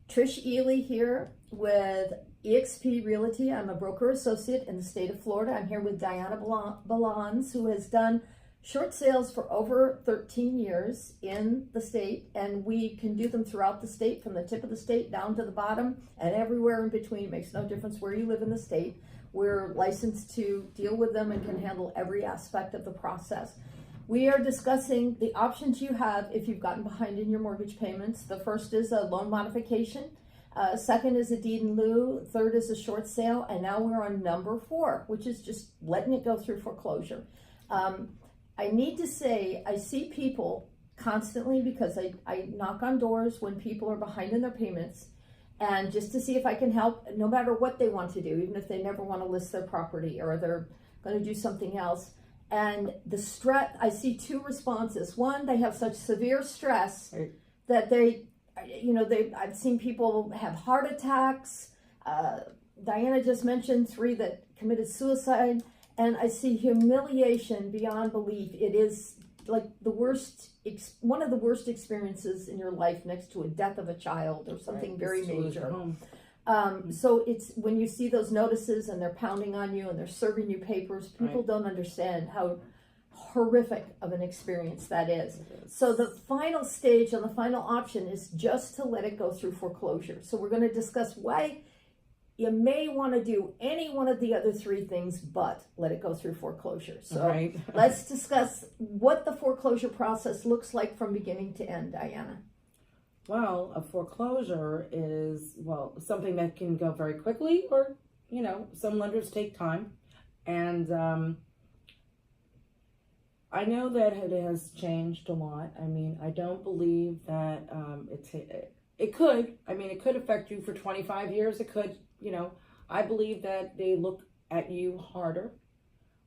Trish Ely here with eXp Realty. I'm a broker associate in the state of Florida. I'm here with Diana Balans, who has done short sales for over 13 years in the state, and we can do them throughout the state, from the tip of the state down to the bottom and everywhere in between. It makes no difference where you live in the state. We're licensed to deal with them and can handle every aspect of the process. We are discussing the options you have if you've gotten behind in your mortgage payments. The first is a loan modification. Second is a deed in lieu. Third is a short sale. And now we're on number 4, which is just letting it go through foreclosure. I need to say, I see people constantly, because I knock on doors when people are behind in their payments, and just to see if I can help, no matter what they want to do, even if they never want to list their property or they're going to do something else. And the stress, I see 2 responses. One, they have such severe stress that I've seen people have heart attacks. Diana just mentioned 3 that committed suicide. And I see humiliation beyond belief. It is like the worst, one of the worst experiences in your life, next to a death of a child or something very major. So it's when you see those notices and they're pounding on you and they're serving you papers, people don't understand how horrific of an experience that is. So the final stage and the final option is just to let it go through foreclosure. So we're going to discuss why you may want to do any one of the other 3 things, but let it go through foreclosure. So let's discuss what the foreclosure process looks like from beginning to end, Diana. Well, a foreclosure is, something that can go very quickly, or, some lenders take time. And I know that it has changed a lot. I mean, I don't believe that it could affect you for 25 years. It could, I believe that they look at you harder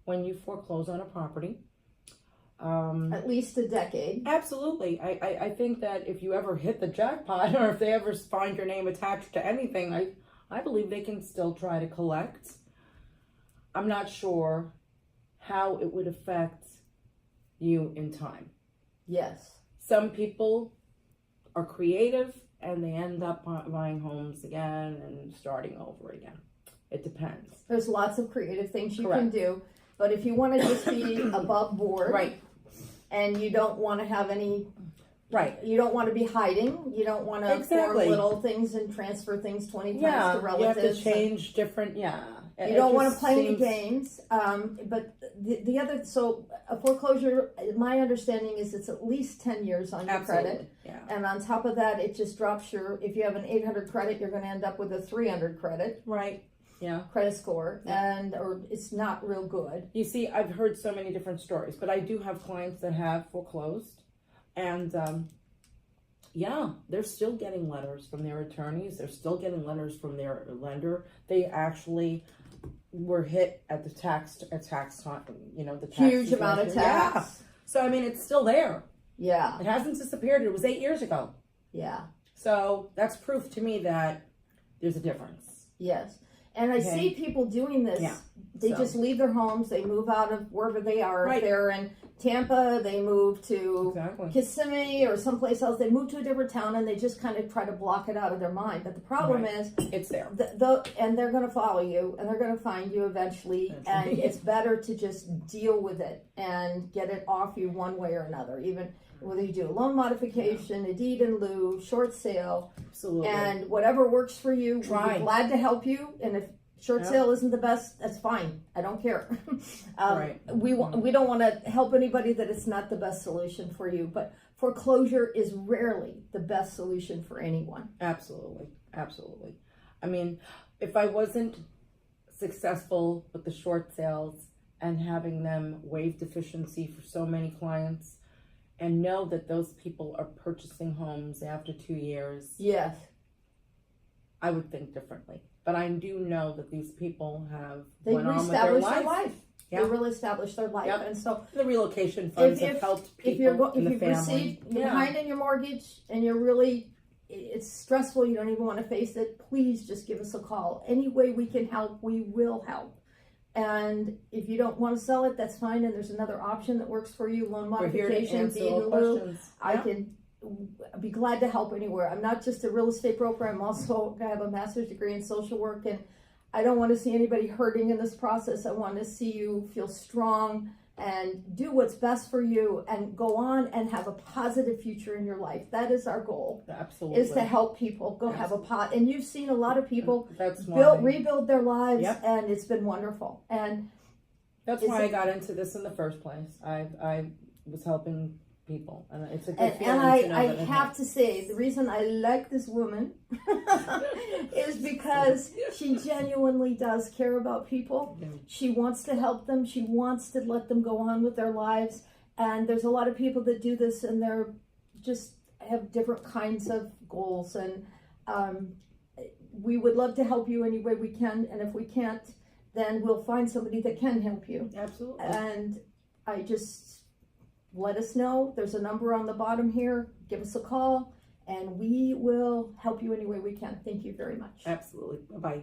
when you foreclose on a property. At least a decade. Absolutely. I think that if you ever hit the jackpot, or if they ever find your name attached to anything, I believe they can still try to collect. I'm not sure how it would affect you in time. Yes. Some people are creative and they end up buying homes again and starting over again. It depends. There's lots of creative things you can do, but if you want to just be above board, and you don't want to have any, you don't want to be hiding, you don't want to form little things and transfer things 20 times to relatives. You have to change different, You don't want to play any games. But the other, so a foreclosure, my understanding is it's at least 10 years on your credit. Yeah. And on top of that, it just drops if you have an 800 credit, you're going to end up with a 300 credit. Credit score, or it's not real good. You see, I've heard so many different stories, but I do have clients that have foreclosed, and they're still getting letters from their attorneys. They're still getting letters from their lender. They actually were hit at the tax time, the tax huge amount of tax. Yeah. So I mean, it's still there. Yeah, it hasn't disappeared. It was 8 years ago. Yeah. So that's proof to me that there's a difference. Yes. And I see people doing this. They just leave their homes. They move out of wherever they are. If they're in Tampa, they move to Kissimmee or someplace else. They move to a different town, and they just kind of try to block it out of their mind. But the problem is, it's there. And they're going to follow you, and they're going to find you eventually. And it's better to just deal with it and get it off you one way or another. Even whether you do a loan modification, a deed in lieu, short sale, and whatever works for you, we'll be glad to help you. And if short sale isn't the best, that's fine. I don't care. We don't want to help anybody that it's not the best solution for you. But foreclosure is rarely the best solution for anyone. Absolutely. I mean, if I wasn't successful with the short sales and having them waive deficiency for so many clients, and know that those people are purchasing homes after 2 years, I would think differently. But I do know that these people have went on with their life. They really established their life, and so the relocation funds have helped people in the family. If you're behind in your mortgage and it's stressful, you don't even want to face it, please just give us a call. Any way we can help, we will help. And if you don't want to sell it, that's fine. And there's another option that works for you. Loan modification, deed in lieu. I can I'd be glad to help anywhere. I'm not just a real estate broker. I'm also, I have a master's degree in social work, and I don't want to see anybody hurting in this process. I want to see you feel strong and do what's best for you and go on and have a positive future in your life. That is our goal. Absolutely. Is to help people go have a pot. And you've seen a lot of people rebuild their lives, Yep. and it's been wonderful. And that's why I got into this in the first place. I was helping people, and it's a good feeling and to know I that it have helps. to say, the reason I like this woman is because she genuinely does care about people. Yeah. She wants to help them. She wants to let them go on with their lives. And there's a lot of people that do this, and they're just have different kinds of goals. And we would love to help you any way we can. And if we can't, then we'll find somebody that can help you. Absolutely. And I just, let us know. There's a number on the bottom here. Give us a call, and we will help you any way we can. Thank you very much. Absolutely. Bye-bye.